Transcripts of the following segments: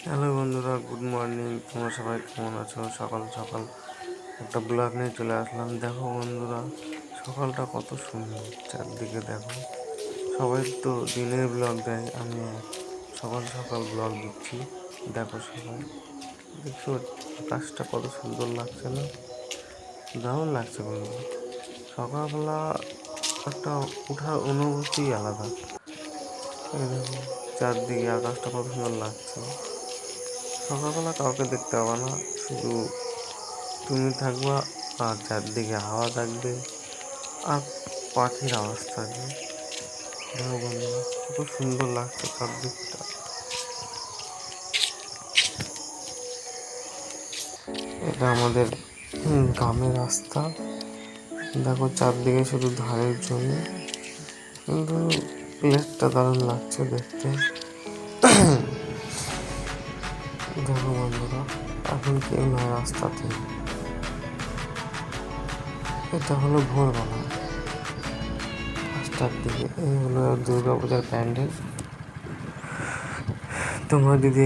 Hello বন্ধুরা, good morning. তোমরা সবাই কেমন আছো? সকাল সকাল একটা ব্লগ নিয়ে চলে আসলাম। দেখো বন্ধুরা, সকালটা কত সুন্দর, চারদিকে দেখো। সবাই তো দিনের ব্লগ দেয়, আমি সকাল সকাল ব্লগ দিচ্ছি। দেখো সবাই, দেখছো আকাশটা কত সুন্দর লাগছে না? দারুণ লাগছে বন্ধু। সকালবেলা একটা ওঠার অনুভূতি আলাদা। এই দেখো, চারদিকে আকাশটা কত সুন্দর লাগছে। সকালবেলা কাউকে দেখতে পাবা না, শুধু তুমি থাকবা, আর চারদিকে হাওয়া থাকবে, আর পাখির আওয়াজ থাকবে। দেখো বন্ধুরা, কত সুন্দর লাগছে চারদিকটা। এটা আমাদের গ্রামের রাস্তা। দেখো চারদিকে শুধু ধানের জমি, কিন্তু প্লেসটা দারুণ লাগছে দেখতে। দেখো বন্ধুরা, এখন কেউ নয় রাস্তাতে। এটা হলো ভোরবেলা, 5টার দিকে। এই হলো দুর্গাপূজার প্যান্ডেল। তোমরা যদি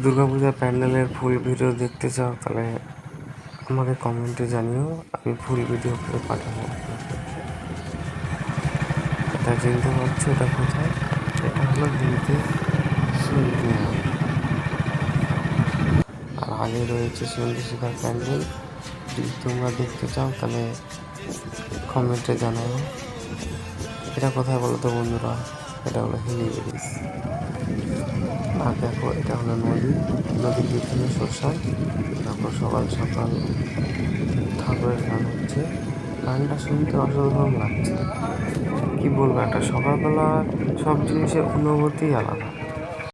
দুর্গাপূজার প্যান্ডেলের ফুল ভিডিও দেখতে চাও, তাহলে আমাকে কমেন্টে জানিও, আমি ফুল ভিডিও করে পাঠাবো আপনাকে। এটা চিনতে পারছো এটা কোথায়? এটা হলো দিল্লিতে সিন্ধিয়া। আর আগে রয়েছে সিন্ধুশিখার প্যান্ডেল। যদি তোমরা দেখতে চাও তাহলে কমেন্টে জানাও। এটা কোথায় বলো তো বন্ধুরা? এটা হলো হিলি ব্রিজ। আর দেখো, এটা হলো নদী, নদীর পিছনে শ্মশান। দেখো সকাল সকাল ঠাকুরের গান হচ্ছে, গানটা শুনতে অসাধারণ লাগছে। কি বলবো, একটা সকালবেলা সব জিনিসের অনুভূতি আলাদা।